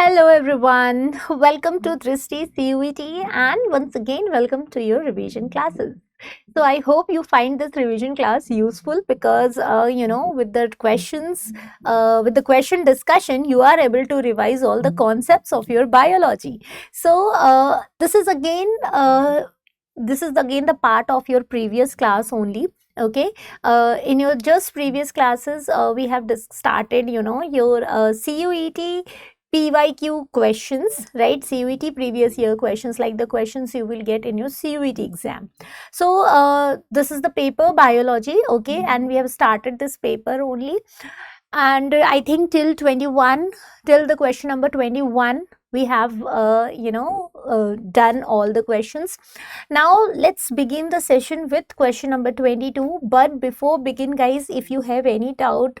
Hello everyone, welcome to Dristi CUET and once again welcome to your revision classes. So I hope you find this revision class useful because with the questions, with the question discussion, you are able to revise all the concepts of your biology. So this is again the part of your previous class only. Okay, in your just previous classes, we have started your CUET PYQ questions, right? CUET previous year questions, like the questions you will get in your CUET exam. So this is the paper biology, okay, and we have started this paper only, and I think till 21, till the question number 21, we have done all the questions. Now let's begin the session with question number 22. But before begin, guys, if you have any doubt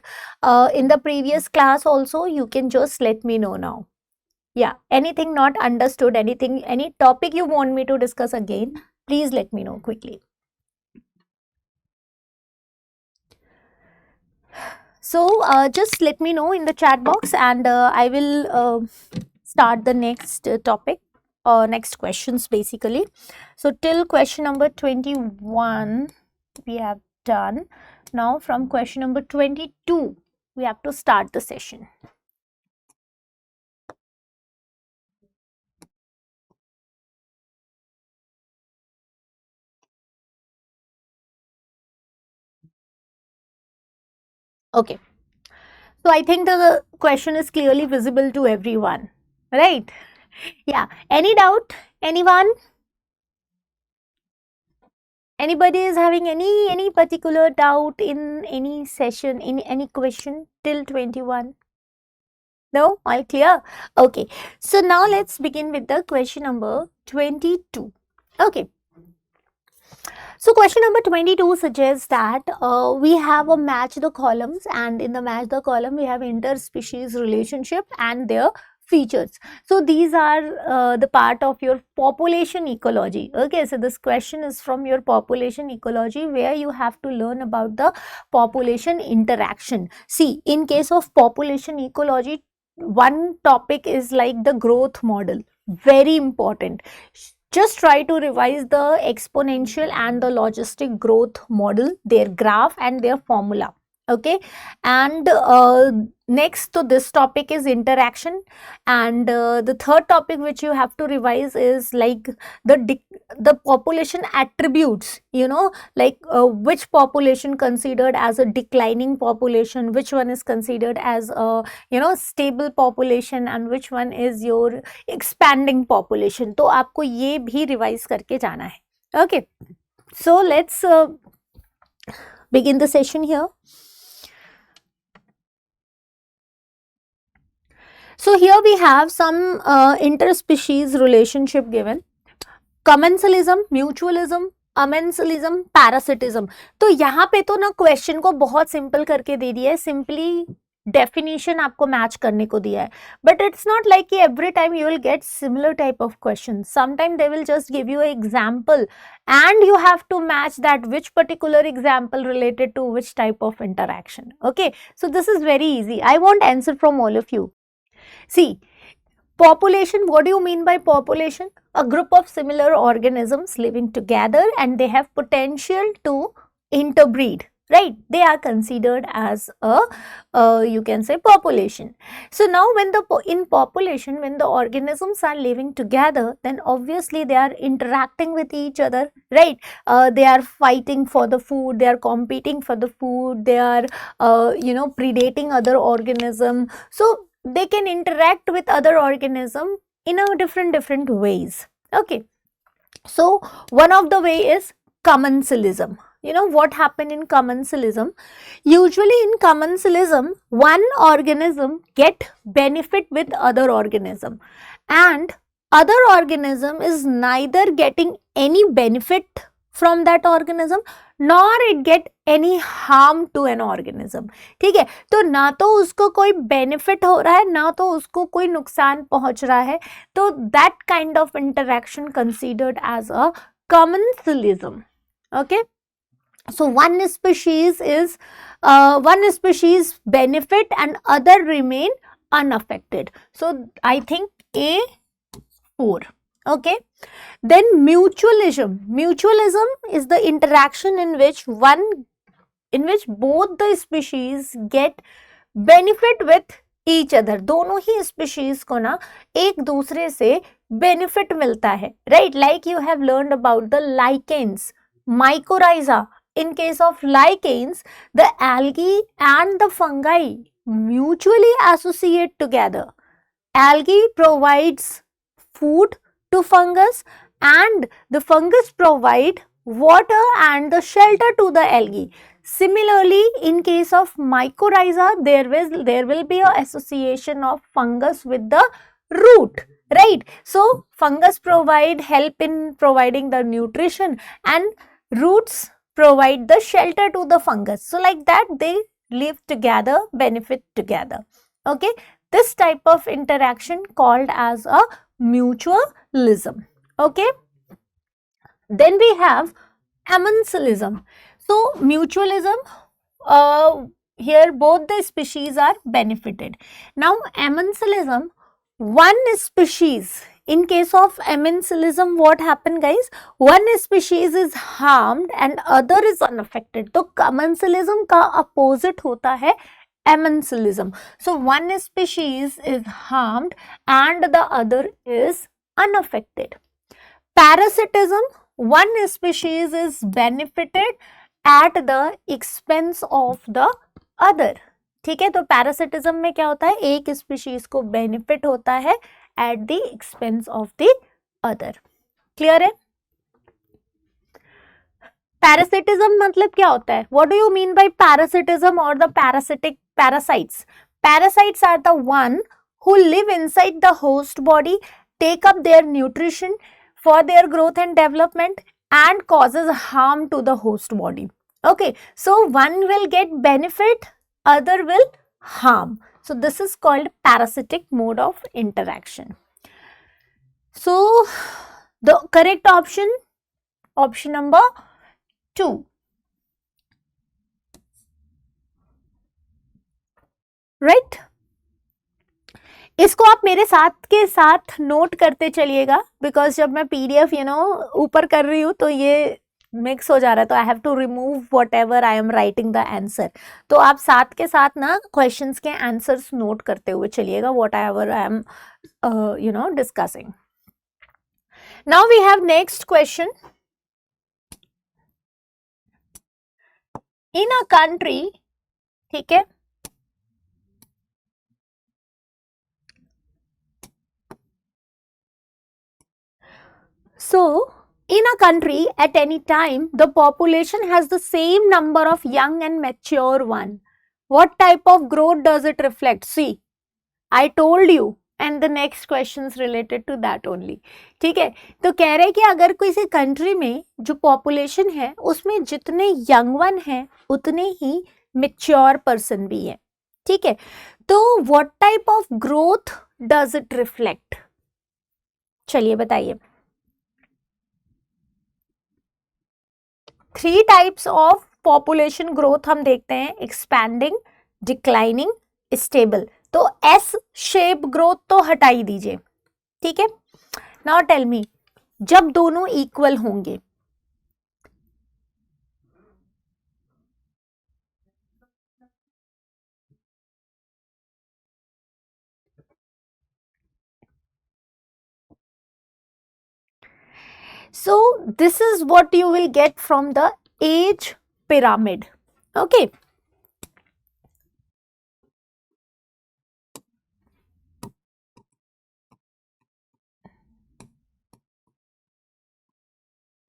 in the previous class also, you can just let me know now. Yeah, anything not understood, anything, any topic you want me to discuss again, please let me know quickly. So just let me know in the chat box, and I will start the next topic or next questions basically. So till question number 21 we have done. Now from question number 22 we have to start the session. Okay. So I think the question is clearly visible to everyone, right? Yeah. Any doubt? Anyone? Anybody is having any particular doubt in any session, in any question till 21? No? All clear? Okay. So now let's begin with the question number 22. Okay. So question number 22 suggests that we have a match the columns, and in the match the column we have interspecies relationship and their features. So these are the part of your population ecology. Okay, so this question is from your population ecology, where you have to learn about the population interaction. See, in case of population ecology, one topic is like the growth model, very important. Just try to revise the exponential and the logistic growth model, their graph and their formula. Okay, and next to this topic is interaction, and the third topic which you have to revise is like the population attributes, like which population considered as a declining population, which one is considered as a stable population, and which one is your expanding population. तो आपको ये भी revise करके जाना है. Okay, so let's begin the session here. So here we have some interspecies relationship given. Commensalism, mutualism, amensalism, parasitism. तो यहाँ पे तो ना क्वेश्चन को बहुत सिंपल करके दे दिया है, सिंपली डेफिनेशन आपको मैच करने को दिया है, बट इट्स नॉट लाइक कि every time you will gate similar type of question. Sometime they will just give you example and you have to match that which particular example related to which type of interaction. Okay, so this is very easy. I want answer from all of you. See, population, what do you mean by population? A group of similar organisms living together and they have potential to interbreed, right? They are considered as a you can say population. So now when in population, when the organisms are living together, then obviously they are interacting with each other, right? They are fighting for the food, they are competing for the food, they are predating other organism. So they can interact with other organism in a different ways. Okay, so one of the way is commensalism. What happened in commensalism? Usually in commensalism, one organism get benefit with other organism, and other organism is neither getting any benefit from that organism nor it get any harm to an organism. ठीक है, तो ना तो उसको कोई benefit हो रहा है, ना तो उसको कोई नुकसान पहुंच रहा है, तो that kind of interaction considered as a commensalism. Okay, so one species benefit and other remain unaffected. So I think A4. Okay. Then mutualism. Mutualism is the interaction in which both the species get benefit with each other. दोनों ही species को ना एक दूसरे से benefit मिलता है, right? Like you have learned about the lichens, mycorrhiza. In case of lichens, the algae and the fungi mutually associate together. Algae provides food to fungus and the fungus provide water and the shelter to the algae. Similarly, in case of mycorrhiza, there will be an association of fungus with the root, right? So fungus provide help in providing the nutrition and roots provide the shelter to the fungus. So like that they live together, benefit together. Okay, this type of interaction called as a mutualism. Okay, then we have amensalism. So mutualism, here both the species are benefited. Now amensalism, one species, in case of amensalism what happened guys, one species is harmed and other is unaffected. तो commensalism का opposite होता है amensalism. So one species is harmed and the other is unaffected. Parasitism, one species is benefited at the expense of the other. ठीक है, तो parasitism में क्या होता है, एक स्पीशीज को बेनिफिट होता है at the expense of the other. Clear है? पैरासिटिज्म मतलब क्या होता है? What do you mean by parasitism और the parasitic parasites? Parasites are the one who live inside the host body, take up their nutrition for their growth and development and causes harm to the host body. Okay, so one will get benefit, other will harm. So this is called parasitic mode of interaction. So the correct option number 2. Right, इसको आप मेरे साथ के साथ note करते चलिएगा, because जब मैं पीडीएफ ऊपर कर रही हूँ तो ये मिक्स हो जा रहा है, तो I have to remove whatever I am writing the answer. तो आप साथ के साथ ना क्वेश्चंस के आंसर्स नोट करते हुए चलिएगा, whatever I am discussing. Now we have next question. In a country, ठीक है, so in a country at any time the population has the same number of young and mature one. What type of growth does it reflect? See, I told you, and the next questions related to that only. ठीक है, तो कह रहे कि अगर किसी country में जो पॉपुलेशन है उसमें जितने यंग वन हैं उतने ही मेच्योर पर्सन भी हैं. ठीक है, तो what type of growth does it reflect? चलिए बताइए. 3 टाइप्स ऑफ पॉपुलेशन ग्रोथ हम देखते हैं, एक्सपैंडिंग, डिक्लाइनिंग, स्टेबल. तो एस शेप ग्रोथ तो हटा ही दीजिए. ठीक है, नाउ टेल मी, जब दोनों इक्वल होंगे, so this is what you will get from the age pyramid. Okay,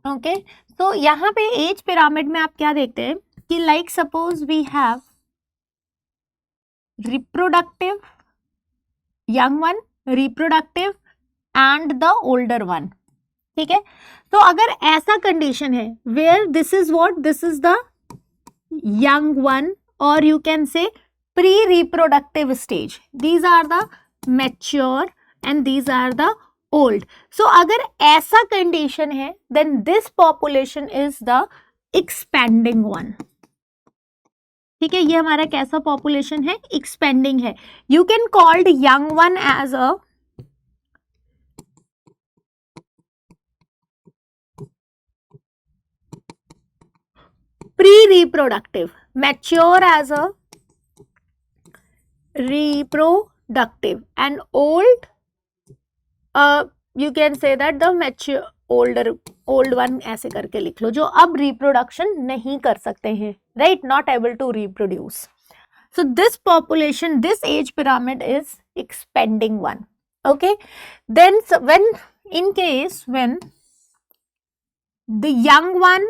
okay, तो यहाँ पे एज पिरामिड में आप क्या देखते हैं कि like suppose we have reproductive young one, reproductive and the older one. ठीक है, तो अगर ऐसा कंडीशन है where this is what, this is the young one और you can say pre reproductive stage, these are the mature and these are the old. So अगर ऐसा condition है then this population is the expanding one. ठीक है, ये हमारा कैसा population है, एक्सपेंडिंग है. You can called young one as a pre-reproductive, mature as a reproductive, and old, you can say that the mature old one ऐसे करके लिख लो, जो अब reproduction नहीं कर सकते हैं, right, not able to reproduce. So this population, this age pyramid is expanding one. Okay, then when in case when the young one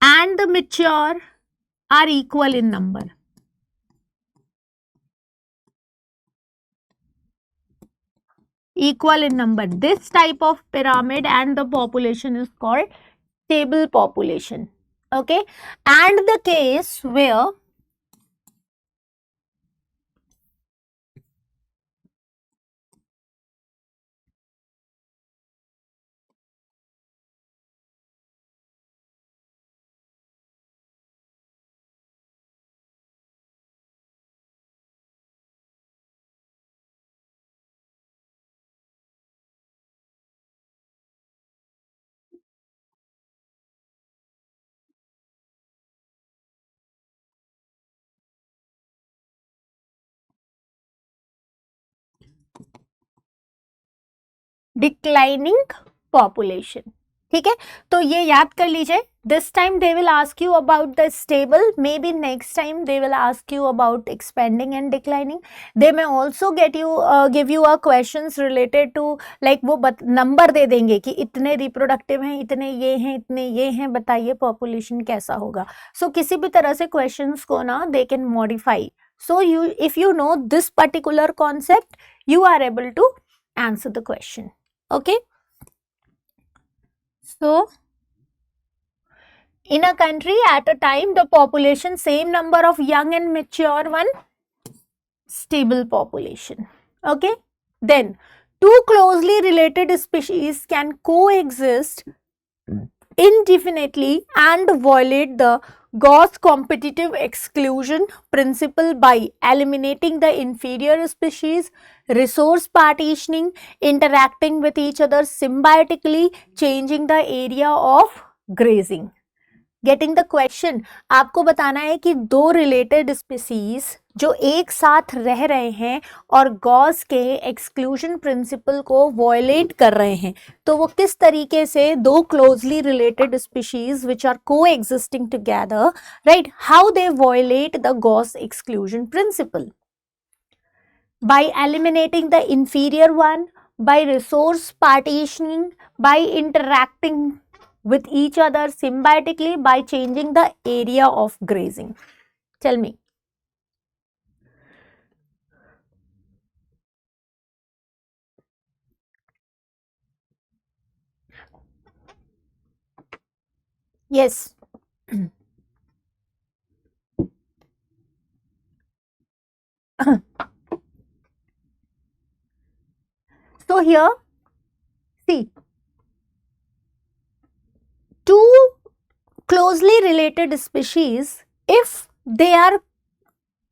and the mature are equal in number, this type of pyramid and the population is called stable population. Okay, and the case where declining population. ठीक है, तो ये याद कर लीजिए. This time they will ask you about the stable, maybe next time they will ask you about expanding and declining. They may also get you give you a questions related to, like वो नंबर दे देंगे कि इतने reproductive हैं, इतने ये हैं, इतने ये हैं, बताइए पॉपुलेशन कैसा होगा. सो किसी भी तरह से क्वेश्चंस को ना they can modify. So you, if you know this particular concept, you are able to answer the question. Okay, so in a country at a time, the population same number of young and mature one, stable population. Okay, then two closely related species can coexist indefinitely and violate the Gauss competitive exclusion principle by eliminating the inferior species, resource partitioning, interacting with each other symbiotically, changing the area of grazing. Getting the question, आपको बताना है कि दो related species जो एक साथ रह रहे हैं और गॉस के एक्सक्लूजन प्रिंसिपल को वॉयलेट कर रहे हैं, तो वो किस तरीके से दो closely related species which are coexisting together, right, how they violate the Gause exclusion principle by eliminating the inferior one, by resource partitioning, by interacting with each other symbiotically, by changing the area of grazing. Tell me. Yes. So here, see, two closely related species, if they are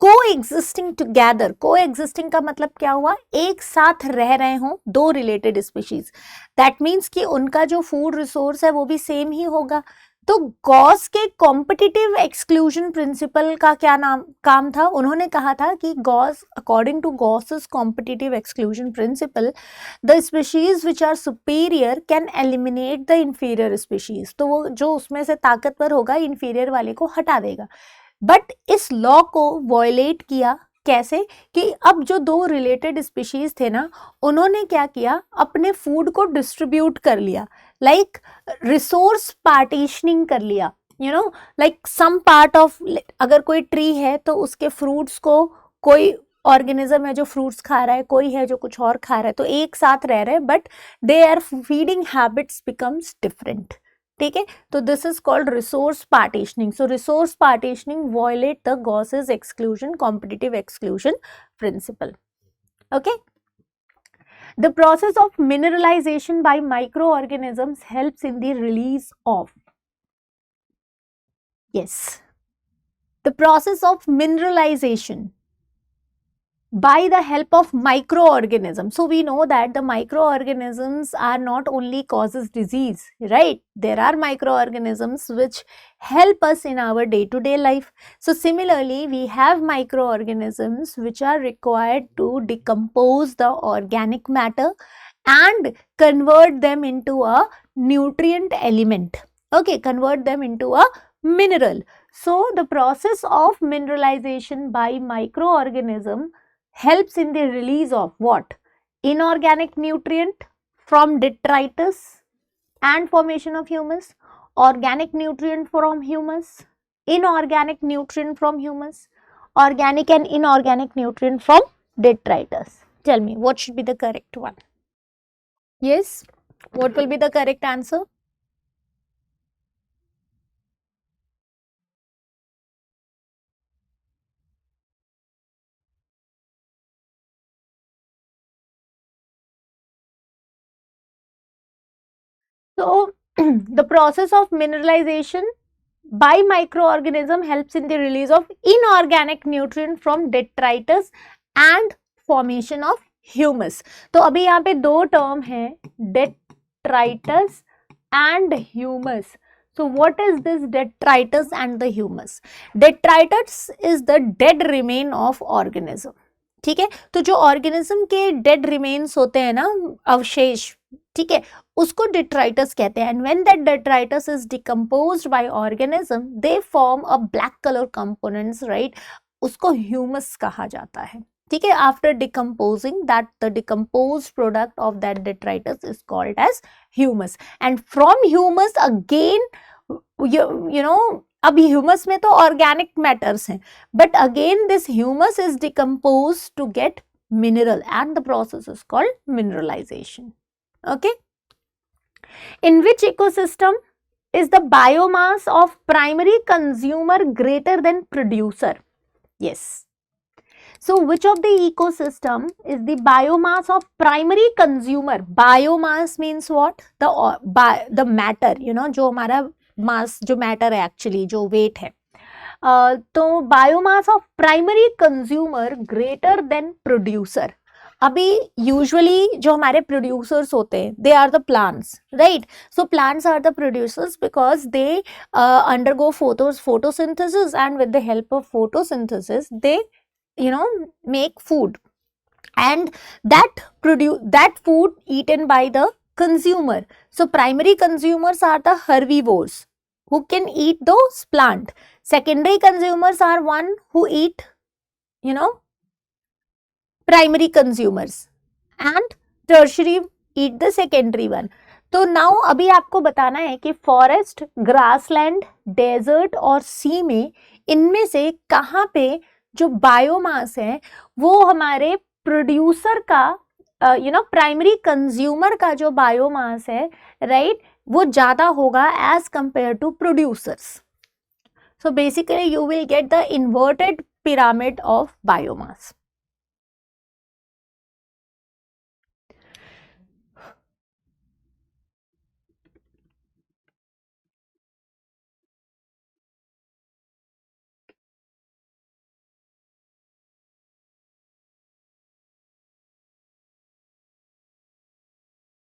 coexisting together, coexisting का मतलब क्या हुआ, एक साथ रह रहे हों दो रिलेटेड स्पीशीज, दैट मीन्स कि उनका जो फूड रिसोर्स है वो भी सेम ही होगा. तो गॉस के कॉम्पिटिटिव एक्सक्लूजन प्रिंसिपल का क्या काम था, उन्होंने कहा था कि Gause, according to Gause's competitive exclusion principle, the species which are superior can eliminate the inferior species. तो वो जो उसमें से ताकतवर होगा इंफीरियर वाले को हटा देगा. बट इस लॉ को वॉयलेट किया कैसे, कि अब जो दो रिलेटेड स्पीशीज थे ना, उन्होंने क्या किया, अपने फूड को डिस्ट्रीब्यूट कर लिया, लाइक रिसोर्स पार्टीशनिंग कर लिया. You know, like some part of, अगर कोई ट्री है तो उसके फ्रूट्स को कोई ऑर्गेनिज्म है जो फ्रूट्स खा रहा है, कोई है जो कुछ और खा रहा है, तो एक साथ रह रहे हैं but they are feeding habits becomes different. ठीक है, तो this is called resource partitioning. So resource partitioning violate the Gause's exclusion competitive exclusion principle. Okay, the process of mineralization by microorganisms helps in the release of, yes, the process of mineralization by the help of microorganisms. So we know that the microorganisms are not only causes disease, right? There are microorganisms which help us in our day-to-day life. So similarly, we have microorganisms which are required to decompose the organic matter and convert them into a nutrient element. Okay, convert them into a mineral. So the process of mineralization by microorganism helps in the release of what? Inorganic nutrient from detritus and formation of humus, organic nutrient from humus, inorganic nutrient from humus, organic and inorganic nutrient from detritus. Tell me, what should be the correct one? Yes, what will be the correct answer? So, the process of mineralization by microorganism helps in the release of inorganic nutrient from detritus and formation of humus. तो अभी यहाँ पे दो term है, detritus and humus. So what is this detritus and the humus? Detritus is the dead remain of organism. ठीक है, तो जो ऑर्गेनिज्म के डेड रिमेन्स होते हैं ना, अवशेष, ठीक है, उसको detritus कहते हैं. And when that detritus is decomposed by organism, they form a black colour components, right? उसको ह्यूमस कहा जाता है. ठीक है, after decomposing that, the decomposed product of that detritus is called as humus. And from humus again, you know, अब humus में तो organic matters हैं, but again this humus is decompose to get mineral and the process is called mineralisation. Okay, in which ecosystem is the biomass of primary consumer greater than producer? Yes. So which of the ecosystem is the biomass of primary consumer? Biomass means what? The matter, you know, जो हमारा mass, जो matter है actually, जो weight है. तो biomass of primary consumer greater than producer. अभी usually जो हमारे प्रोड्यूसर्स होते हैं, they are the plants, right? So plants are the producers because they undergo photosynthesis, and with the help of photosynthesis they, you know, make food, and that food eaten by the consumer. So primary consumers are the herbivores who can eat those plant. Secondary consumers are one who eat, you know, primary consumers, and tertiary eat the secondary one. तो now अभी आपको बताना है कि forest, grassland, desert और सी में इनमें से कहाँ पे जो बायोमास है वो हमारे प्रोड्यूसर का, यू नो, प्राइमरी कंज्यूमर का जो बायोमास है, राइट, वो ज़्यादा होगा as compared to producers. So basically you will get the inverted pyramid of biomass.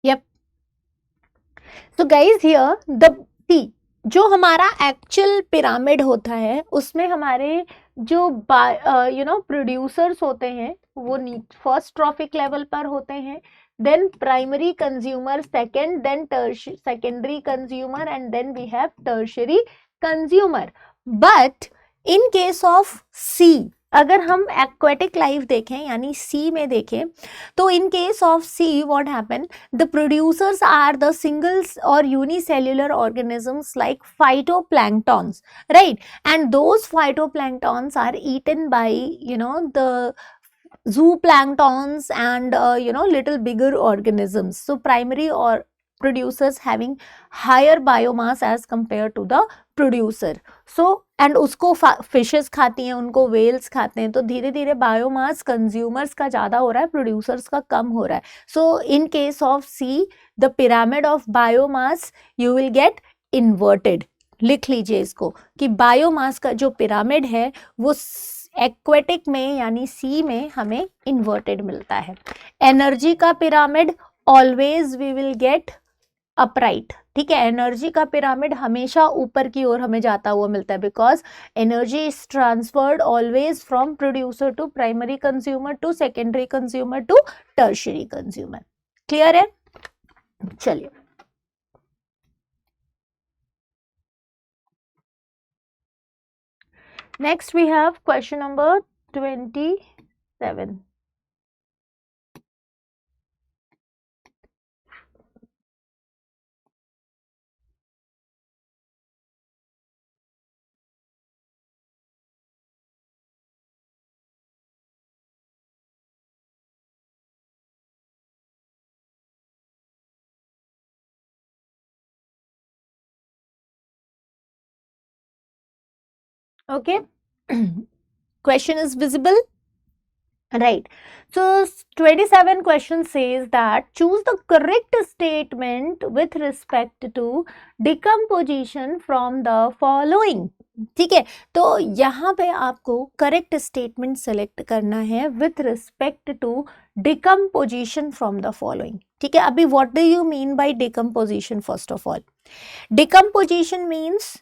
Yep. So guys, here the see, जो हमारा एक्चुअल पिरामिड होता है उसमें हमारे जो यू नो प्रोड्यूसर्स होते हैं वो फर्स्ट ट्रॉफिक लेवल पर होते हैं, then primary consumer second, then secondary consumer, and then we have tertiary consumer. But in case of sea, अगर हम एक्वेटिक लाइफ देखें यानी सी में देखें, तो in case of sea what happen, the producers are the singles और unicellular organisms like phytoplanktons, right? And those phytoplanktons are eaten by, you know, the zooplanktons and you know, little bigger organisms. So primary or producers having higher biomass as compared to the producer. So and उसको fishes खाती हैं, उनको Wales खाते हैं, तो धीरे धीरे biomass consumers का ज़्यादा हो रहा है, प्रोड्यूसर्स का कम हो रहा है. So in case of sea, the pyramid of biomass you will get inverted, लिख लीजिए इसको कि बायोमास का जो पिरामिड है वो एक्वेटिक में यानी सी में हमें इन्वर्टेड मिलता है। एनर्जी का pyramid always we will get upright, ठीक है। एनर्जी का पिरामिड हमेशा ऊपर की ओर हमें जाता हुआ मिलता है, because energy is transferred always from producer to primary consumer to secondary consumer to tertiary consumer. Clear है? चलिए, next we have question number 27. Okay. Question is visible, right? So 27 question says that choose the correct statement with respect to decomposition from the following. ठीक है, तो यहाँ पे आपको correct statement select करना है with respect to decomposition from the following. ठीक है, अभी what do you mean by decomposition? First of all, decomposition means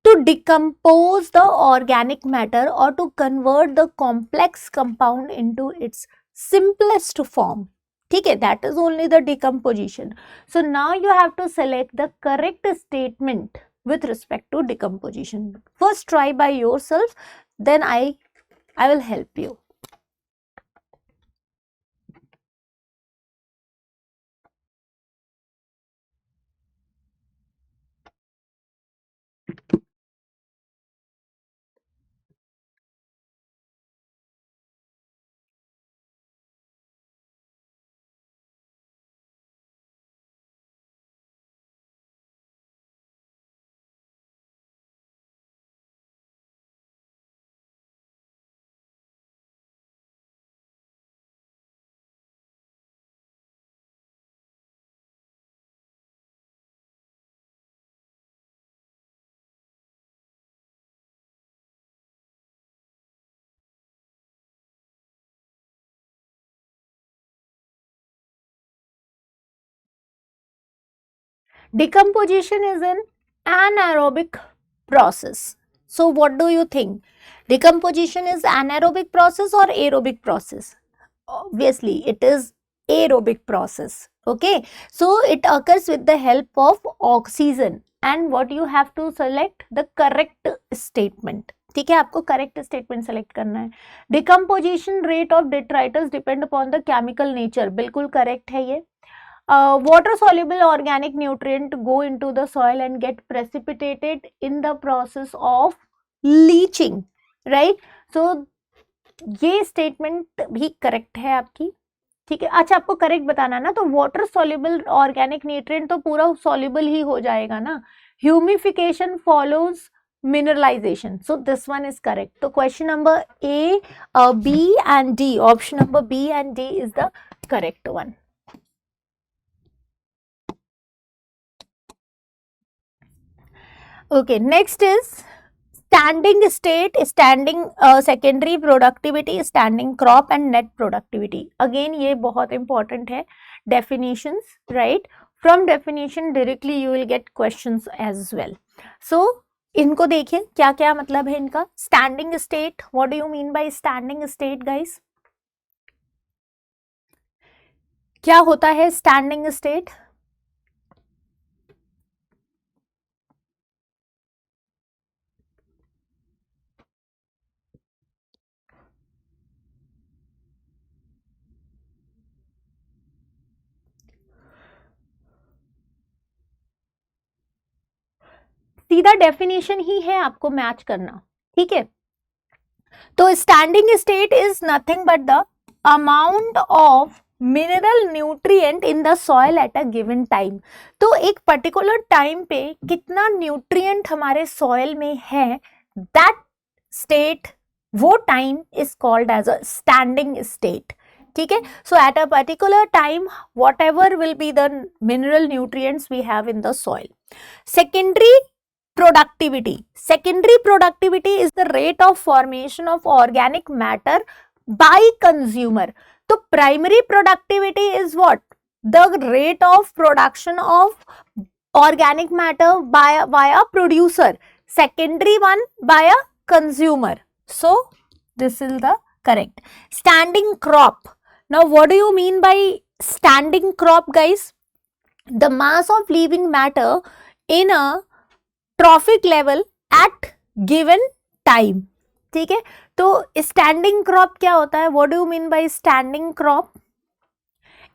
to decompose the organic matter or to convert the complex compound into its simplest form. ठीक है, that is only the decomposition. So now you have to select the correct statement with respect to decomposition. First try by yourself, then I will help you. Decomposition is an anaerobic process. So what do you think? Decomposition is anaerobic process or aerobic process? Obviously it is aerobic process. Okay, so it occurs with the help of oxygen, and what you have to select the correct statement. ठीक है, आपको correct statement select करना है। Decomposition rate of detritus depend upon the chemical nature, बिल्कुल correct है ये। Water soluble organic nutrient go into the soil and get precipitated in the process of leaching, right? So ये statement भी correct है आपकी। ठीक है, अच्छा आपको करेक्ट बताना ना, तो वाटर सॉल्युबल ऑर्गेनिक न्यूट्रिएंट तो पूरा सॉल्युबल ही हो जाएगा ना। Humification follows mineralization, so this one is correct. So question number A, B and D, option number B and D is the correct one. Okay, next is standing state, standing secondary productivity, standing crop and net productivity. Again ये बहुत important है, definitions, right? From definition directly you will get questions as well. So इनको देखिए क्या क्या मतलब है इनका। Standing state, what do you mean by standing state guys? क्या होता है स्टैंडिंग स्टेट? सीधा डेफिनेशन ही है, आपको मैच करना। ठीक है, तो standing state is nothing but the amount of mineral nutrient in the soil at a given time. तो एक पर्टिकुलर टाइम पे कितना न्यूट्रिएंट हमारे सॉइल में है, दैट स्टेट, वो time is called as a standing state. ठीक है, so at a particular time whatever will be the mineral nutrients we have in the soil. Secondary productivity. Secondary productivity is the rate of formation of organic matter by consumer. तो primary productivity is what? The rate of production of organic matter by a producer. Secondary one by a consumer. So this is the correct. Standing crop. Now what do you mean by standing crop, guys? The mass of living matter in a trophic level at given time. ठीक है, तो standing crop क्या होता है? What do you mean by standing crop?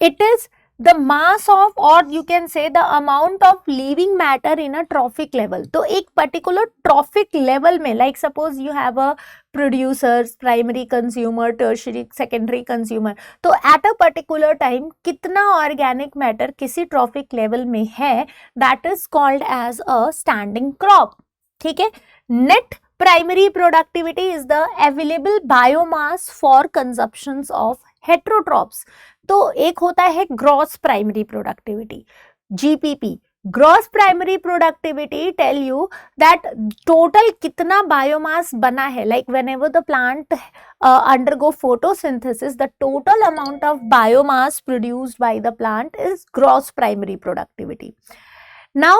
It is the mass of और you can say the amount of living matter in a trophic level. तो एक particular trophic level में, like suppose you have a producers, primary consumer, tertiary, secondary consumer. तो at a particular time कितना organic matter किसी trophic level में है, that is called as a standing crop. ठीक है. Net primary productivity is the available biomass for consumptions of heterotrophs. तो एक होता है gross primary productivity, GPP. Gross primary productivity tell you that total कितना biomass बना है, like whenever the plant undergo photosynthesis, the total amount of biomass produced by the plant is gross primary productivity. Now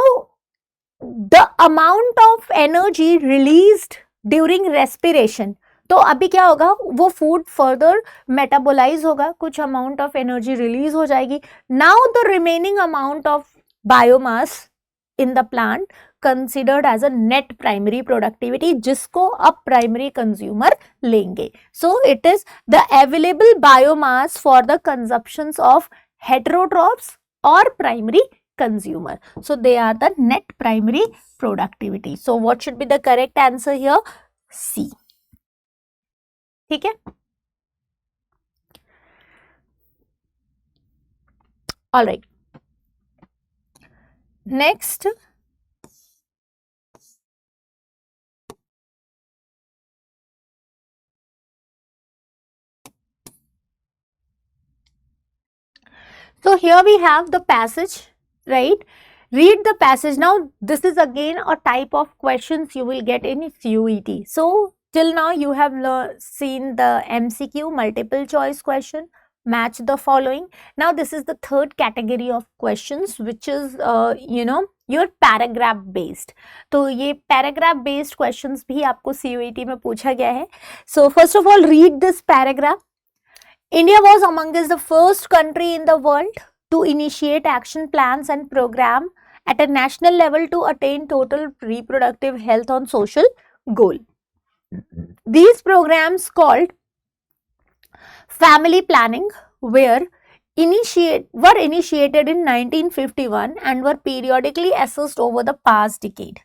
the amount of energy released during respiration. तो अभी क्या होगा, वो food further metabolise होगा, कुछ amount of energy release हो जाएगी. Now the remaining amount of biomass in the plant considered as a net primary productivity, जिसको अब प्राइमरी कंज्यूमर लेंगे. So it is the available biomass for the consumptions of heterotrophs और primary consumer. So they are the net primary productivity. So what should be the correct answer here? C. ठीक है. All right. Next. So here we have the passage. Right? Read the passage. Now this is again a type of questions you will get in CUET. So till now you have seen the MCQ, multiple choice question, match the following. Now this is the third category of questions, which is your paragraph based. तो ये paragraph based questions भी आपको CUET में पूछा गया है. So first of all, read this paragraph. India was amongst the first country in the world to initiate action plans and program at a national level to attain total reproductive health on social goal. These programs called family planning were initiated in 1951 and were periodically assessed over the past decade.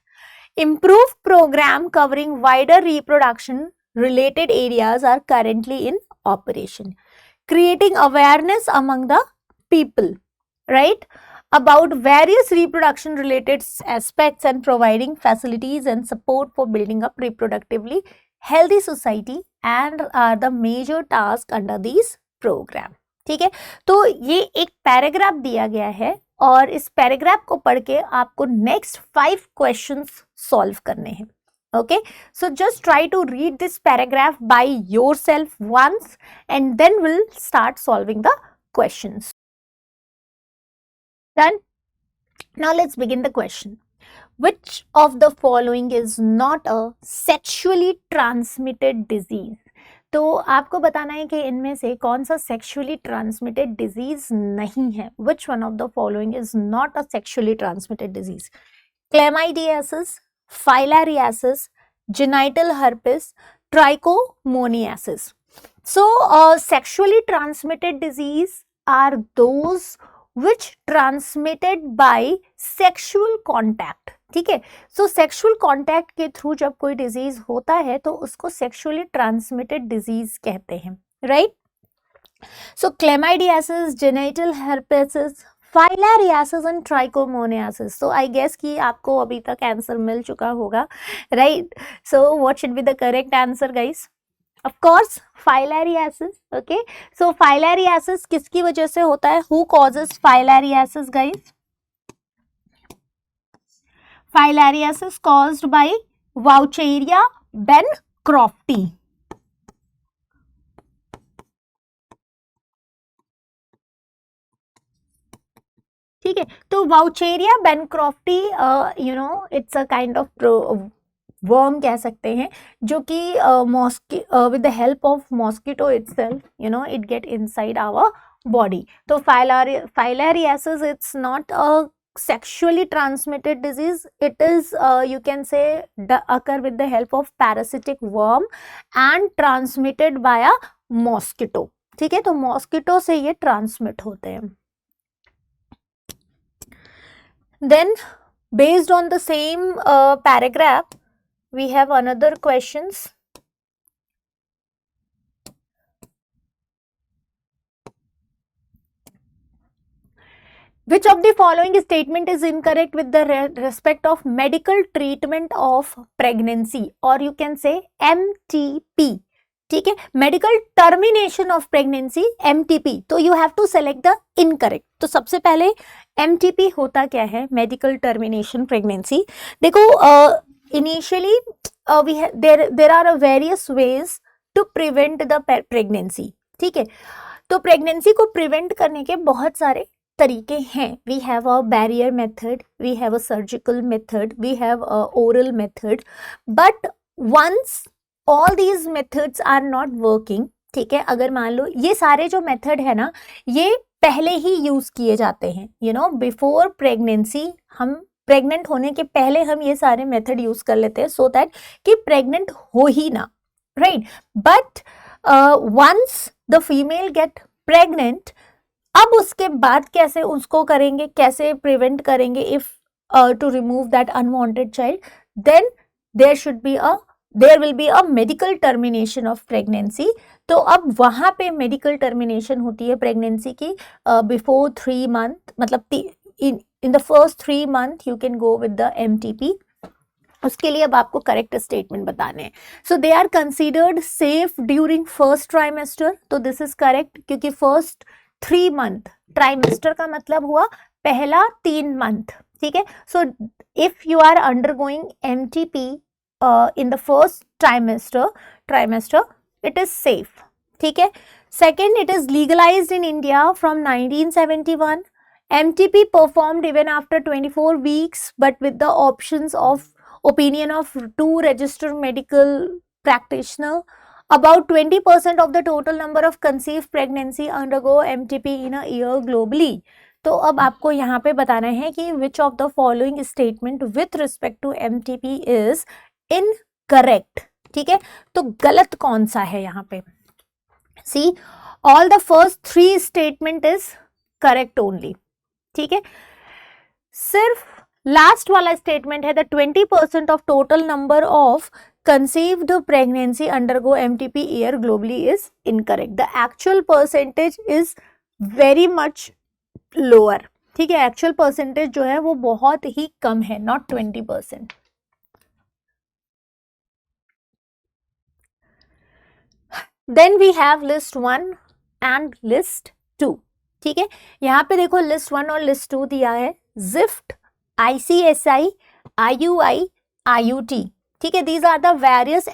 Improved program covering wider reproduction related areas are currently in operation, creating awareness among the people, right, about various reproduction related aspects and providing facilities and support for building up reproductively healthy society and are the major task under these program. ठीक है. तो ये एक paragraph दिया गया है और इस पैराग्राफ को पढ़ के आपको नेक्स्ट 5 क्वेश्चंस सॉल्व करने हैं. Okay, so just try to read this paragraph by yourself once and then we'll start solving the questions. Done? Now let's begin the question. Which of the following is not a sexually transmitted disease? तो आपको बताना है कि इनमें से कौन सा sexually transmitted disease नहीं है. Which one of the following is not a sexually transmitted disease? Chlamydiasis, filariasis, genital herpes, trichomoniasis. So sexually transmitted disease are those which transmitted by sexual contact. ठीक है. सो सेक्सुअल कॉन्टैक्ट के through जब कोई disease होता है तो उसको sexually transmitted disease कहते हैं, right. So chlamydiasis, genital herpesis, filariasis and trichomoniasis. So I guess कि आपको अभी तक आंसर मिल चुका होगा, right. So what should be the correct answer guys? Of course filariasis. Okay, so filariasis किसकी वजह से होता है? Who causes filariasis guys? Filariasis caused by Vaucheria bancrofti. ठीक है, तो Vaucheria bancrofti it's a kind of worm कह सकते हैं, जो कि with the help of mosquito itself it get inside our body. तो filariasis it's not a sexually transmitted disease. It is you can say occur with the help of parasitic worm and transmitted by a mosquito. ठीक है, तो mosquito से ये transmit होते हैं. Then based on the same paragraph we have another questions. Which of the following statement is incorrect with the respect of medical treatment of pregnancy, or you can say MTP. ठीक है, medical termination of pregnancy MTP. तो you have to select the incorrect. तो सबसे पहले MTP होता क्या है, medical termination pregnancy. देखो initially there are various ways to prevent the pregnancy. ठीक है, तो प्रेगनेंसी को प्रिवेंट करने के बहुत सारे तरीके हैं. We have a barrier method, we have a surgical method, we have a oral method, but once all these methods are not working. ठीक है, अगर मान लो ये सारे जो मेथड है ना, ये पहले ही यूज किए जाते हैं, बिफोर प्रेगनेंसी. हम प्रेग्नेंट होने के पहले हम ये सारे मेथड यूज कर लेते हैं सो दैट कि प्रेग्नेंट हो ही ना, right. But once the female get pregnant, अब उसके बाद कैसे उसको करेंगे, कैसे प्रिवेंट करेंगे if to remove that unwanted child, then there will be a medical termination of pregnancy. तो अब वहां पे मेडिकल टर्मिनेशन होती है प्रेगनेंसी की बिफोर 3 मंथ, मतलब in the first 3 month you can go with the MTP. उसके लिए अब आपको करेक्ट स्टेटमेंट बताने हैं. So they are considered safe during first trimester. तो दिस इज करेक्ट, क्योंकि फर्स्ट 3 मंथ, ट्राइमेस्टर का मतलब हुआ पहला 3 मंथ. ठीक है, so if you are undergoing MTP in the first trimester it is safe. ठीक है. Second, it is legalized in India from 1971. MTP performed even after 24 weeks, but with the opinion of 2 registered medical practitioner. About 20% of the total number of conceived pregnancy undergo MTP in a year globally. तो अब आपको यहाँ पे बताना है कि which of the following statement with respect to MTP is incorrect. ठीक है, तो गलत कौन सा है यहाँ पे. See, all the first 3 statement is correct only. ठीक है, सिर्फ लास्ट वाला स्टेटमेंट है the 20% of total number of conceived pregnancy undergo MTP year globally is incorrect. The actual percentage is very much lower. ठीक है, actual percentage जो है वो बहुत ही कम है, not 20%. Then we have list 1 and list 2. ठीक है, यहाँ पे देखो list 1 और list 2 दिया है. ZIFT, ICSI, IUI, IUT. ठीक है, these are the various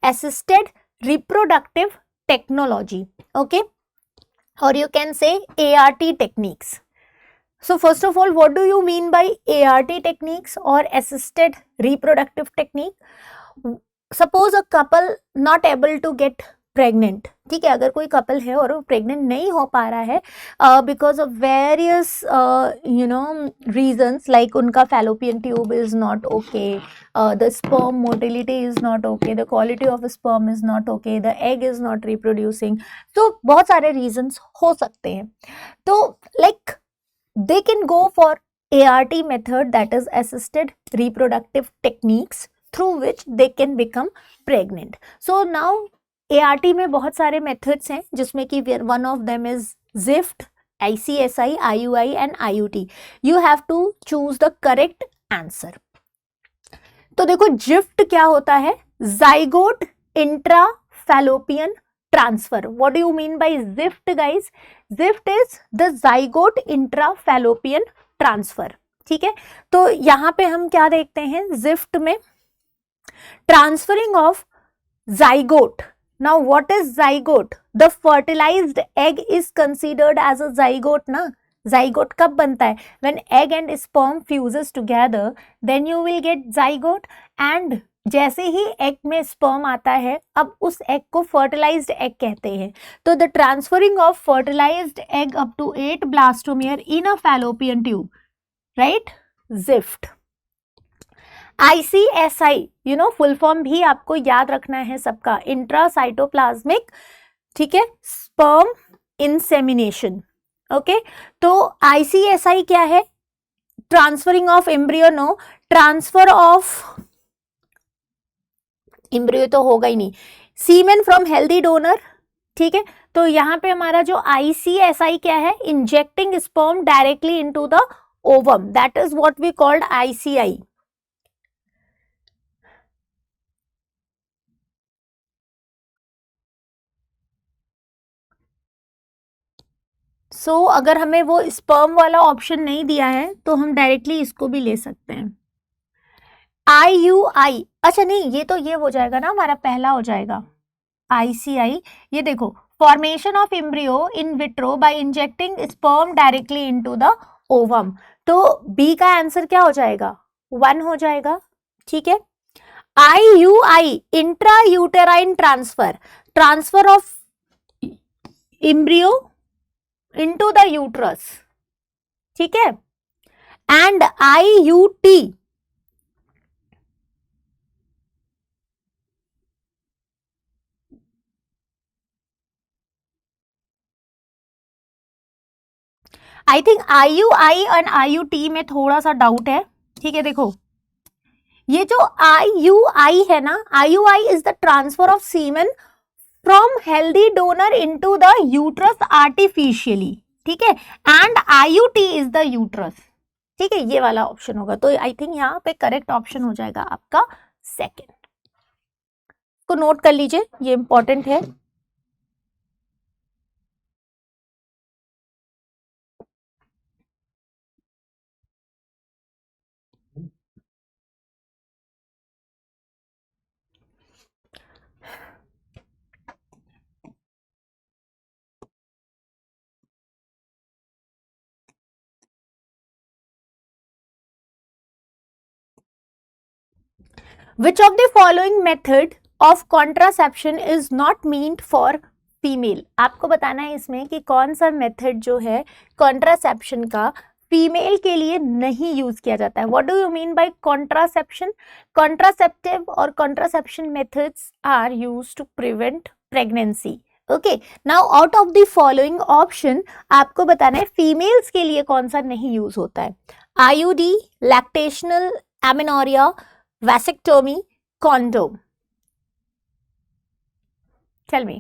assisted reproductive technology. Okay, or you can say ART techniques. So first of all, what do you mean by ART techniques or assisted reproductive technique? Suppose a couple not able to get pregnant. ठीक है, अगर कोई couple है और वो pregnant नहीं हो पा रहा है because of various reasons, like उनका fallopian tube is not okay, the sperm motility is not okay, the quality of sperm is not okay, the egg is not reproducing. तो बहुत सारे रीजन्स हो सकते हैं. तो like they can go for ART method, that is assisted reproductive techniques, through which they can become pregnant. So now ART में बहुत सारे मेथड्स हैं, जिसमें कि one of them is ZIFT, ICSI, IUI and IUT. You have to choose the correct answer. तो देखो ZIFT क्या होता है, zygote intra fallopian transfer. What do you mean by ZIFT guys? ZIFT is the zygote intra fallopian transfer. ठीक है, तो यहां पे हम क्या देखते हैं, जिफ्ट में transferring of zygote. Now what is zygote? The fertilized egg is considered as a zygote ना. zygote कब बनता है? When egg and sperm fuses together, then you will get zygote. And जैसे ही egg में sperm आता है, अब उस egg को fertilized egg कहते हैं. तो the transferring of fertilized egg up to 8 blastomere in a fallopian tube, right? Zift. ICSI, full form भी आपको याद रखना है सबका, इंट्रासाइटोप्लाज्मिक, ठीक है, स्पर्म इंसेमिनेशन. ओके, तो ICSI क्या है? Transferring of embryo, no, transfer of embryo तो होगा ही नहीं, सीमेन फ्रॉम हेल्दी डोनर. ठीक है, तो यहां पे हमारा जो ICSI क्या है? Injecting sperm directly into the ovum, that is what we called ICI. सो अगर हमें वो स्पर्म वाला ऑप्शन नहीं दिया है तो हम डायरेक्टली इसको भी ले सकते हैं. IUI, अच्छा नहीं, ये हो जाएगा ना, हमारा पहला हो जाएगा ICI. ये देखो, formation of embryo in vitro by injecting sperm directly into the ovum. तो बी का आंसर क्या हो जाएगा? 1 हो जाएगा. ठीक है, IUI, intra uterine transfer, transfer of embryo into the uterus. ठीक है, and IUT, I think IUI और IUT में थोड़ा सा डाउट है. ठीक है, देखो ये जो IUI है ना, IUI is the transfer of semen from healthy donor into the uterus artificially. ठीक है, and IUT is the uterus. ठीक है, ये वाला ऑप्शन होगा. तो आई थिंक यहाँ पे करेक्ट ऑप्शन हो जाएगा आपका सेकेंड. को नोट कर लीजिए, ये इंपॉर्टेंट है. Which of the following method of contraception is not meant for female? आपको बताना है इसमें कि कौन सा मेथड जो है कॉन्ट्रासेप्शन का फीमेल के लिए नहीं यूज किया जाता है. What do you mean by contraception? Contraceptive और contraception methods are used to prevent pregnancy. Okay, now out of the following option आपको बताना है फीमेल्स के लिए कौन सा नहीं यूज होता है. IUD, lactational amenorrhoea, vasectomy, condom. Tell me.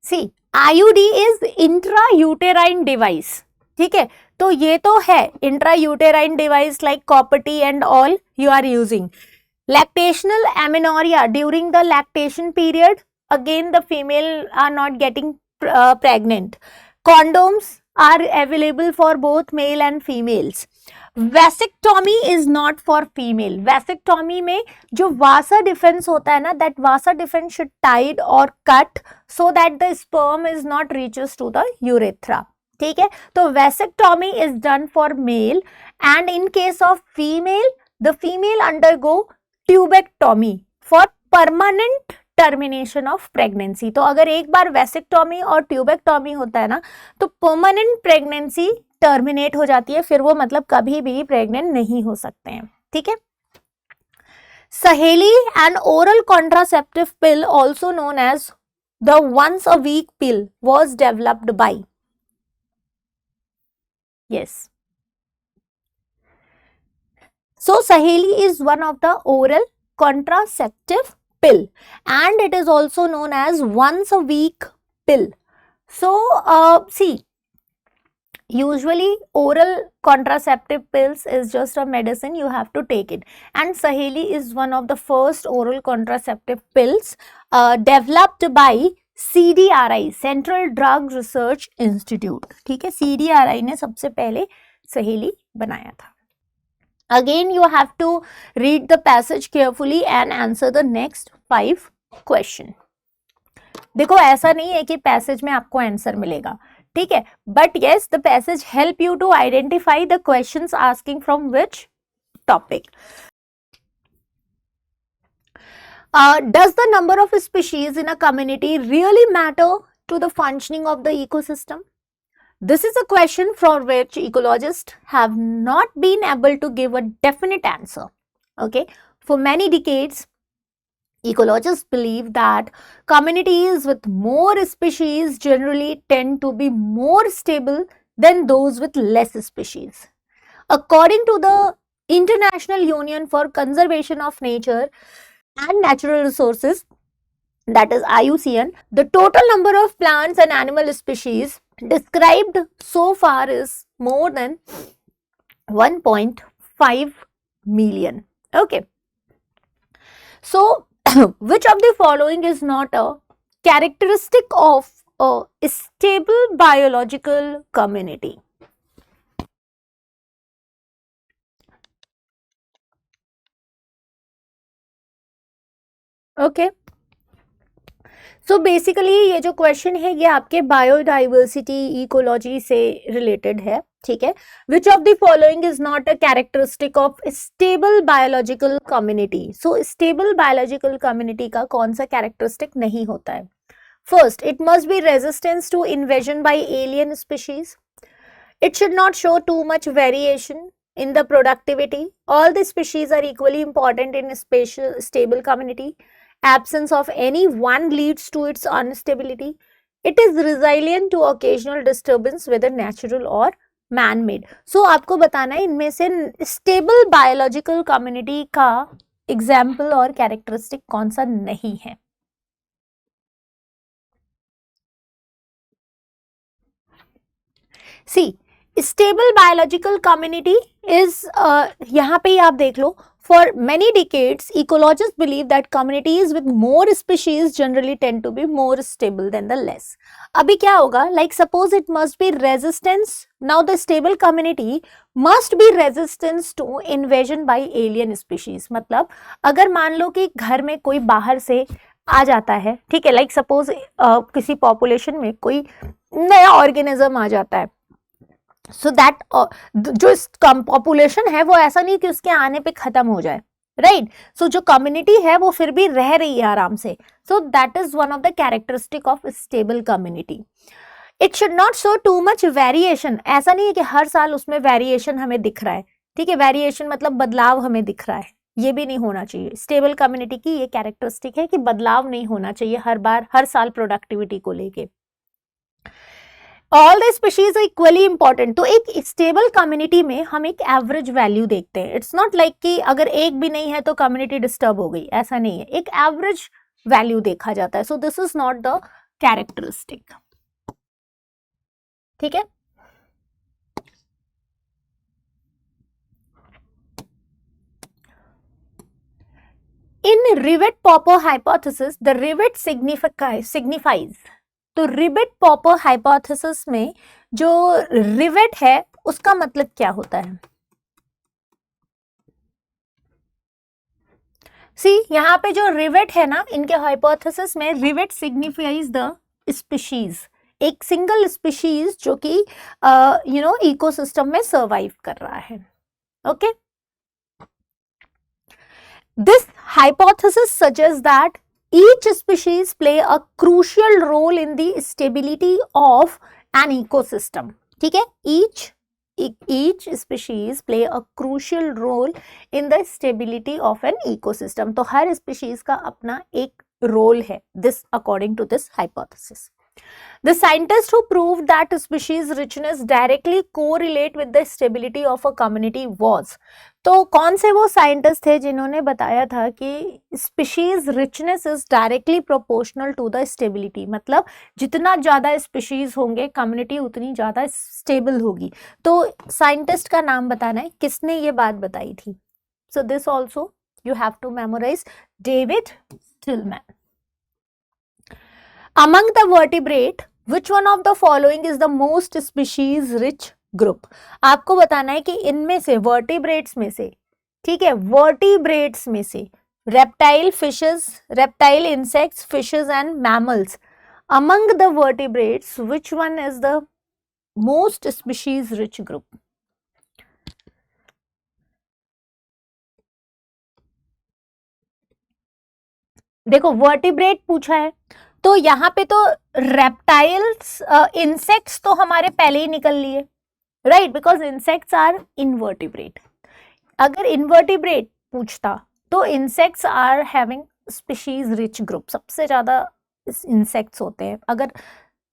See, IUD is intrauterine device. ठीक है, तो ये तो है intrauterine device like copper and all you are using. Lactational amenorrhea during the lactation period, again the female are not getting pregnant. Condoms are available for both male and females. Vasectomy is not for female. Vasectomy में जो vasa defense होता है ना, that vasa defense should tied or cut so that the sperm is not reaches to the urethra. ठीक है, तो vasectomy is done for male and in case of female, the female undergo tubectomy for permanent termination of pregnancy. तो अगर एक बार vasectomy और tubectomy होता है ना, तो परमानेंट प्रेगनेंसी टर्मिनेट हो जाती है, फिर वो मतलब कभी भी प्रेग्नेंट नहीं हो सकते हैं. ठीक है, Saheli and oral contraceptive pill also known as the once a week pill was developed by. Yes, so Saheli is one of the oral contraceptive pill and it is also known as once a week pill. So see, usually oral contraceptive pills is just a medicine, you have to take it, and Saheli is one of the first oral contraceptive pills developed by CDRI, Central Drug Research Institute. ठीक है, CDRI ने सबसे पहले सहेली बनाया था. Again you have to read the passage carefully and answer the next 5 question. देखो ऐसा नहीं है कि पैसेज में आपको आंसर मिलेगा, ठीक है, but yes the passage help you to identify the questions asking from which topic. Does the number of species in a community really matter to the functioning of the ecosystem? This is a question for which ecologists have not been able to give a definite answer. Okay, for many decades, ecologists believe that communities with more species generally tend to be more stable than those with less species. According to the International Union for Conservation of Nature and Natural Resources, that is IUCN, the total number of plants and animal species described so far is more than 1.5 million. Okay. So, which of the following is not a characteristic of a stable biological community? Okay, so basically ये जो question है ये आपके biodiversity ecology से related है, ठीक है. Which of the following is not a characteristic of stable biological community. So stable biological community का कौन सा कैरेक्टरिस्टिक नहीं होता है? First, it must be resistance to invasion by alien species. It should not show too much variation in the productivity. All the species are equally important in a stable community. Absence of any one leads to its instability. It is resilient to occasional disturbance, whether natural or man-made. So आपको बताना है इनमें से stable biological community का example और characteristic कौन सा नहीं है. See, stable biological community is यहाँ पे ही आप देख लो, for many decades ecologist believe that communities with more species generally tend to be more stable than the less. अभी क्या होगा, like suppose it must be resistance. Now the stable community must be resistance to invasion by alien species. मतलब अगर मान लो कि घर में कोई बाहर से आ जाता है, ठीक है, लाइक सपोज किसी पॉपुलेशन में कोई नया ऑर्गेनिज्म आ जाता है, सो दैट जो पॉपुलेशन है वो ऐसा नहीं कि उसके आने पे खत्म हो जाए, राइट. सो जो कम्युनिटी है वो फिर भी रह रही है आराम से. So that is one of the characteristic of stable community. It should not show too much variation. ऐसा नहीं है कि हर साल उसमें वेरिएशन हमें दिख रहा है, ठीक है, वेरिएशन मतलब बदलाव हमें दिख रहा है, ये भी नहीं होना चाहिए. स्टेबल कम्युनिटी की ये कैरेक्टरिस्टिक है कि बदलाव नहीं होना चाहिए हर बार हर साल प्रोडक्टिविटी को लेके. All the species are equally important. तो एक स्टेबल कम्युनिटी में हम एक एवरेज वैल्यू देखते हैं. इट्स नॉट लाइक कि अगर एक भी नहीं है तो कम्युनिटी डिस्टर्ब हो गई, ऐसा नहीं है, एक एवरेज वैल्यू देखा जाता है. सो this is not the characteristic, ठीक है. In rivet popper hypothesis the rivet signifies. तो रिवेट पॉपर हाइपोथेसिस में जो रिवेट है उसका मतलब क्या होता है? सी यहाँ पे जो रिवेट है ना, इनके हाइपोथेसिस में रिवेट सिग्निफाइज द स्पीशीज, एक सिंगल स्पीशीज जो कि इकोसिस्टम में सर्वाइव कर रहा है. Okay, this hypothesis suggest that each species play a crucial role in the stability of an ecosystem. ठीक है, each species play a crucial role in the stability of an ecosystem. तो हर species का अपना एक role है, this according to this hypothesis. The scientists who proved that species richness directly correlate with the stability of a community was, तो कौन से वो scientist थे जिन्होंने बताया था कि species richness is directly proportional to the stability, मतलब जितना ज्यादा स्पीशीज होंगे कम्युनिटी उतनी ज्यादा स्टेबल होगी। तो साइंटिस्ट का नाम बताना है किसने ये बात बताई थी। So this also you have to memorise, David Stillman. Among the vertebrate, which one of the following is the most species rich group? आपको बताना है कि इनमें से वर्टिब्रेट्स में से, ठीक है, वर्टिब्रेट्स में से reptile fishes, reptile insects, fishes and mammals. Among the vertebrates, which one is the most species rich group? देखो वर्टिब्रेट पूछा है तो यहाँ पे तो रेप्टाइल्स, इंसेक्ट्स तो हमारे पहले ही निकल लिए, right, because insects are invertebrate. अगर इनवर्टिब्रेट पूछता तो insects are having species rich group, सबसे ज्यादा इंसेक्ट्स होते हैं अगर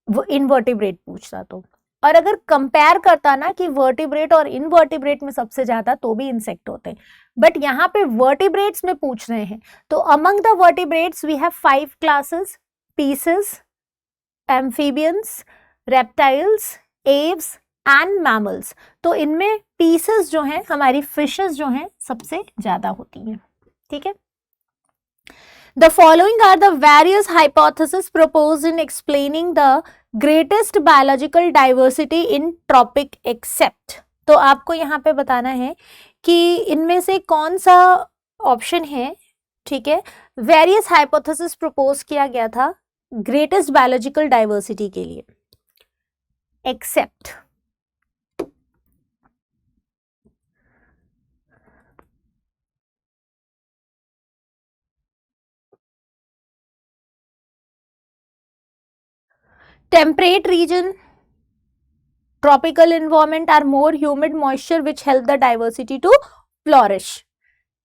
वो इनवर्टिब्रेट पूछता तो। और अगर कंपेयर करता ना कि वर्टिब्रेट और इनवर्टिब्रेट में सबसे ज्यादा, तो भी इंसेक्ट होते हैं, बट यहाँ पे वर्टिब्रेट्स में पूछ रहे हैं। तो among the vertebrates we have 5 classes, pisces, amphibians, reptiles, aves and mammals. तो इनमें पीसेस जो हैं, हमारी फिशेस जो हैं, सबसे ज्यादा होती हैं, ठीक है। The following are the various hypotheses proposed in explaining the greatest biological diversity in tropic except। तो आपको यहाँ पे बताना है कि इनमें से कौन सा ऑप्शन है, ठीक है, वेरियस हाइपोथेसिस प्रपोज किया गया था ग्रेटेस्ट बायोलॉजिकल डाइवर्सिटी के लिए, accept. Temperate region, tropical environment are more humid, moisture which help the diversity to flourish।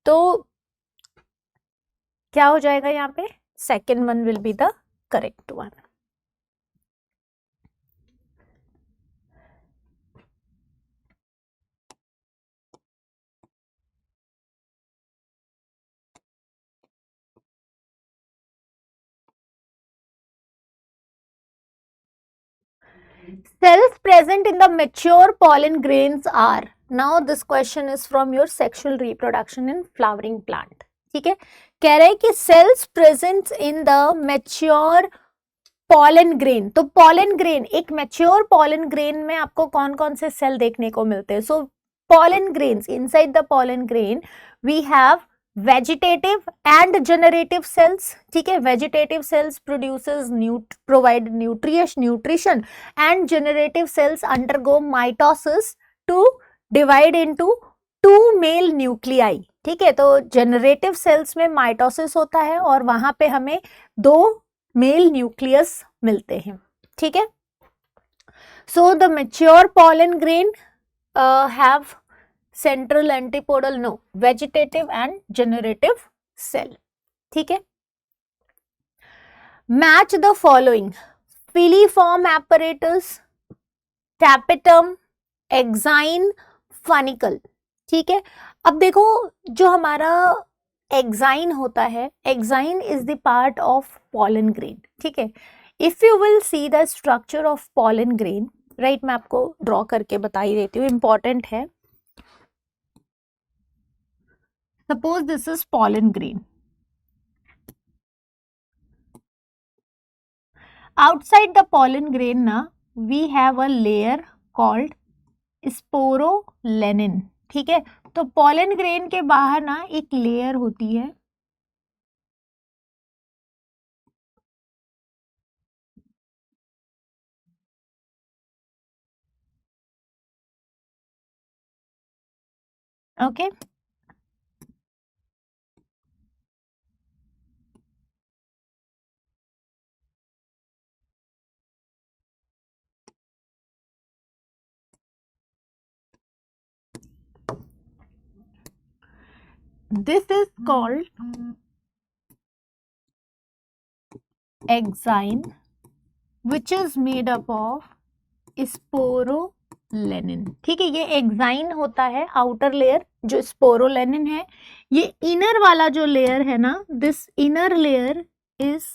तो क्या हो जाएगा यहाँ पे, second one will be the correct one. Cells present in the mature pollen grains are, now this question is from your sexual reproduction in flowering plant, ठीक है। कह रहे हैं कि cells present in the mature pollen grain, तो pollen grain, एक mature pollen grain में आपको कौन कौन से सेल देखने को मिलते हैं। सो pollen grains, inside the pollen grain we have vegetative and generative cells, ठीक है। vegetative cells produces provide nutrition and generative cells undergo mitosis to divide into 2 male nuclei, ठीक है। तो generative cells में mitosis होता है और वहां पे हमें 2 मेल न्यूक्लियस मिलते हैं, ठीक है। So the mature pollen grain have central antipodal, no, vegetative and generative cell, ठीक है। Match the following, filiform apparatus, tapetum, exine, funicle, ठीक है। अब देखो जो हमारा एक्साइन होता है, exine is the part of pollen grain, ठीक है। If you will see the structure of pollen grain, right, मैं आपको ड्रॉ करके बता ही देती हूँ, इंपॉर्टेंट है। Suppose this is pollen grain, outside the pollen grain ना we have a layer called sporopollenin, ठीक है। तो पॉलन ग्रेन के बाहर ना एक लेयर होती है, okay. This is called exine which is made up of sporopollenin. ठीक है, ये एग्जाइन होता है आउटर लेयर जो स्पोरोलेनिन है। ये इनर वाला जो लेयर है ना, this inner layer is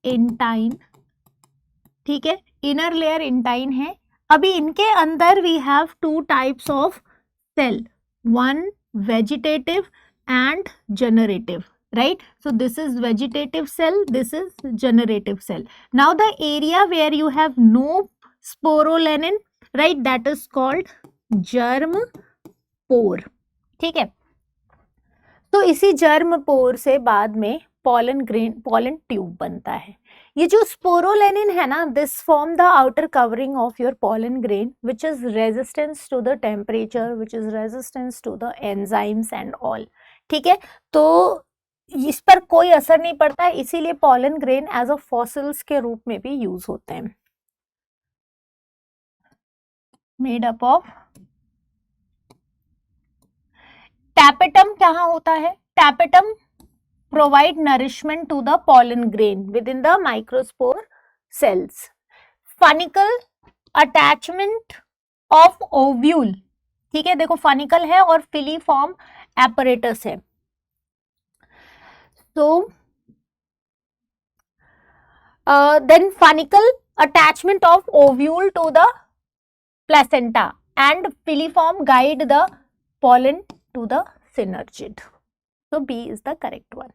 intine. ठीक है, इनर लेयर इंटाइन है। अभी इनके अंदर we have two types of cell, one vegetative and generative, right? So this is vegetative cell, this is generative cell. Now the area where you have no sporolenin, right, that is called germ pore. ठीक है, तो इसी germ पोर से बाद में pollen grain, pollen tube बनता है। ये जो स्पोरोलेनिन है ना, this form the outer covering of your pollen grain which is resistance to the temperature, which is resistance to the enzymes and all. ठीक है, तो इस पर कोई असर नहीं पड़ता है, इसीलिए pollen grain as a fossils के रूप में भी यूज होते हैं। मेड अप ऑफ टैपेटम कहाँ होता है? Tapetum provide nourishment to the pollen grain within the microspore cells. Funicle attachment of ovule. ठीक है, देखो फनिकल है और फिलीफॉर्म एपरेटस है। So then funicle attachment of ovule to the placenta and filiform guide the pollen to the synergid. So B is the correct one.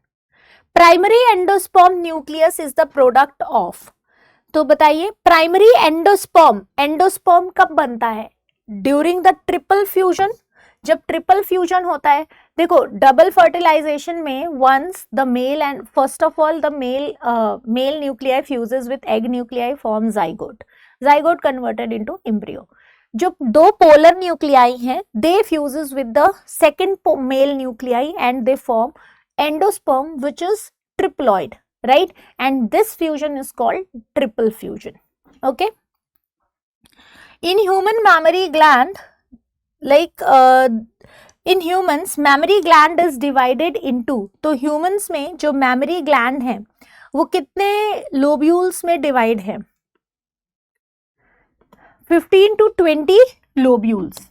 Primary endosperm nucleus is the product of. तो बताइए primary endosperm, endosperm कब बनता है? During the triple fusion. जब triple fusion होता है, देखो double fertilization में once the male and first of all the male nuclei fuses with egg nuclei form zygote, zygote converted into embryo. जो दो पोलर न्यूक्लियाई हैं, they fuses with the second male nuclei and they form endosperm which is triploid, right? And this fusion is called triple fusion. Okay, in human mammary gland, like in humans mammary gland is divided into, तो humans में जो mammary gland है वो कितने lobules में divide है? 15 to 20 lobules.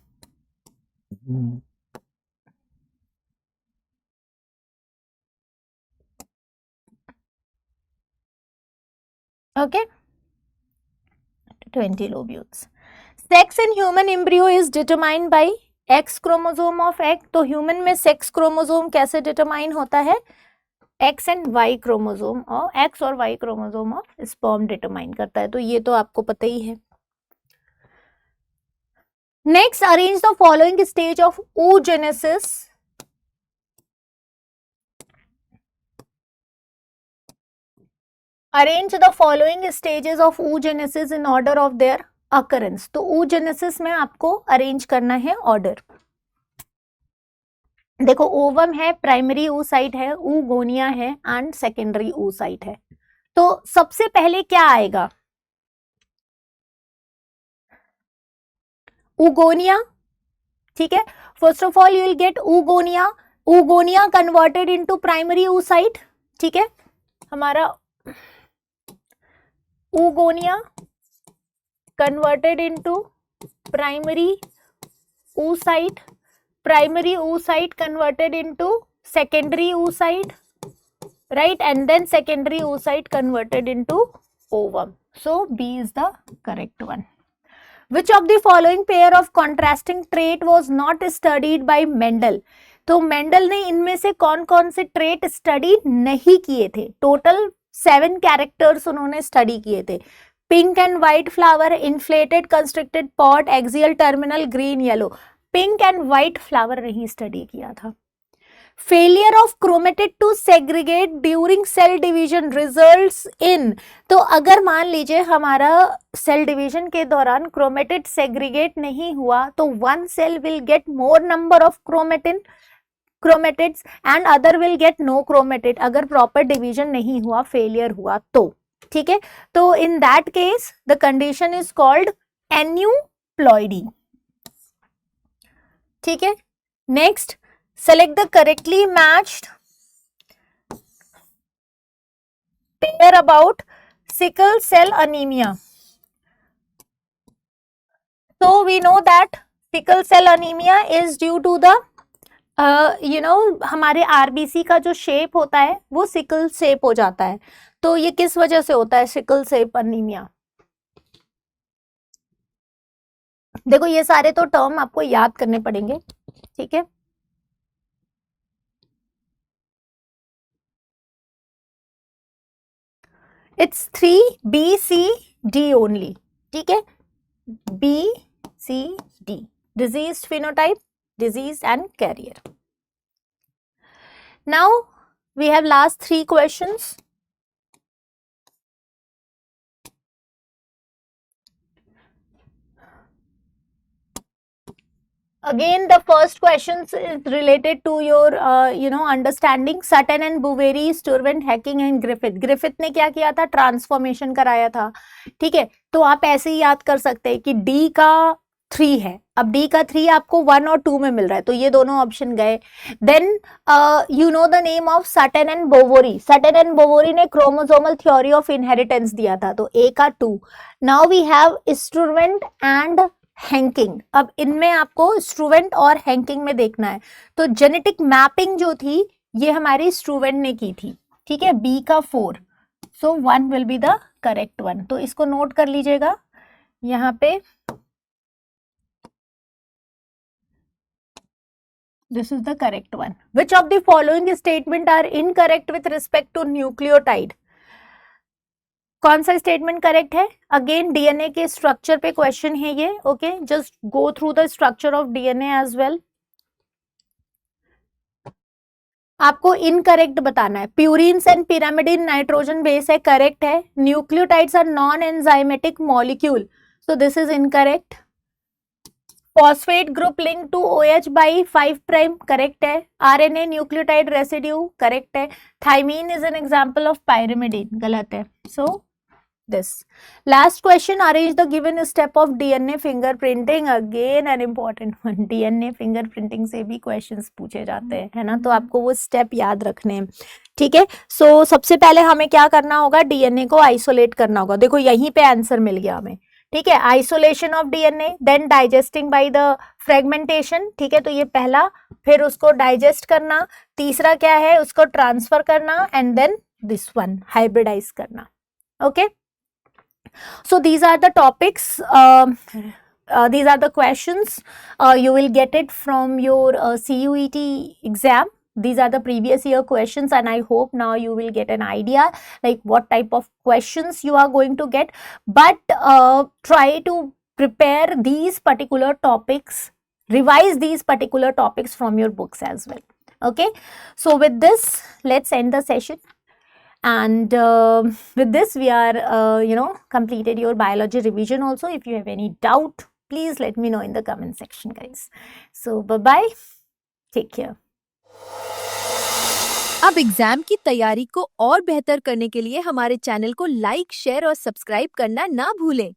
Okay, 20 lobules. Sex in human embryo is determined by X chromosome of egg. तो human में sex chromosome कैसे determine होता है? X and Y chromosome और X और Y chromosome of sperm determine करता है, तो ये तो आपको पता ही है। Next, arrange the following stage of oogenesis. Arrange the following stages of oogenesis in order of their occurrence. तो oogenesis में आपको अरेंज करना है ऑर्डर। देखो ओवम है, प्राइमरी oocyte है, oogonia है एंड सेकेंडरी oocyte है। तो सबसे पहले क्या आएगा? oogonia। ठीक है, first of all you will gate oogonia, oogonia converted into primary oocyte। ठीक है, हमारा oogonia converted into primary oocyte, primary oocyte converted into secondary oocyte, right? And then secondary oocyte converted into ovum. So B is the correct one. Which of the following pair of contrasting trait was not studied by Mendel? तो Mendel ने इनमें से कौन कौन से trait study नहीं किए थे? टोटल 7 कैरेक्टर्स उन्होंने स्टडी किए थे। Pink and white flower, inflated constricted pod, axial terminal, green yellow. Pink and white flower नहीं स्टडी किया था। Failure of chromatid to segregate during cell division results in, तो अगर मान लीजिए हमारा सेल डिवीजन के दौरान क्रोमेटिड सेग्रीगेट नहीं हुआ तो one cell will get more number of chromatids and other will get no chromatid, अगर प्रॉपर डिवीजन नहीं हुआ, फेलियर हुआ तो। ठीक है, तो in that case the condition is called aneuploidy. ठीक है, next select the correctly matched pair about sickle cell anaemia. So we know that sickle cell anemia is due to the हमारे आरबीसी का जो शेप होता है वो sickle shape हो जाता है। तो ये किस वजह से होता है सिकल शेप अनीमिया? देखो ये सारे तो टर्म आपको याद करने पड़ेंगे, ठीक है। इट्स 3BCD ओनली, ठीक है, BCD, disease phenotype, disease and carrier. Now we have last 3 questions. Again the first questions is related to your understanding. Sutton and Boveri, Sturvant, Hacking and Griffith. Griffith ने क्या किया था? Transformation कराया था, ठीक है। तो आप ऐसे ही याद कर सकते हैं कि D का 3 है, अब D का 3 आपको 1 और 2 में मिल रहा है, तो ये दोनों ऑप्शन गए। Then you know the name of Sutton and Boveri. Sutton and Boveri ने क्रोमोसोमल थ्योरी ऑफ इनहेरिटेंस दिया था, तो A का 2। Now we have Sturtevant and Hanking. अब इनमें आपको स्टूवेंट और हैंकिंग में देखना है। तो जेनेटिक मैपिंग जो थी ये हमारी स्टूवेंट ने की थी, ठीक है, B का 4। सो 1 will be the correct one. तो इसको नोट कर लीजिएगा यहाँ पे। This is the correct one. Which of the following statement are incorrect with respect to nucleotide? कौन सा स्टेटमेंट करेक्ट है? अगेन डीएनए के स्ट्रक्चर पे क्वेश्चन है ये, okay. Just go through the structure of DNA as well. आपको incorrect बताना है। Purines and pyrimidine nitrogen base है, करेक्ट है। Nucleotides are non enzymatic molecule, so this is incorrect. Phosphate group link to OH by 5', correct है। RNA nucleotide residue, correct है। Thymine is an example of pyrimidine, गलत है। So this last question, arrange the given step of DNA fingerprinting. Again an important one. DNA fingerprinting से भी questions पूछे जाते हैं, है ना, तो आपको वो स्टेप याद रखने हैं, ठीक है। सो सबसे पहले हमें क्या करना होगा? डीएनए को आइसोलेट करना होगा। देखो यहीं पे आंसर मिल गया हमें, ठीक है। Isolation of DNA, then digesting by the fragmentation, ठीक है। तो ये पहला, फिर उसको डाइजेस्ट करना, तीसरा क्या है? उसको ट्रांसफर करना, and then this one hybridise करना, okay. So these are the topics, these are the questions you will get it from your CUET exam. These are the previous year questions, and I hope now you will get an idea like what type of questions you are going to get. But try to prepare these particular topics, revise these particular topics from your books as well, okay. So with this, let's end the session. And with this we are completed your biology revision also. If you have any doubt, please let me know in the comment section, guys. So bye bye, take care. अब exam की तैयारी को और बेहतर करने के लिए हमारे चैनल को लाइक, शेयर और सब्सक्राइब करना ना भूलें।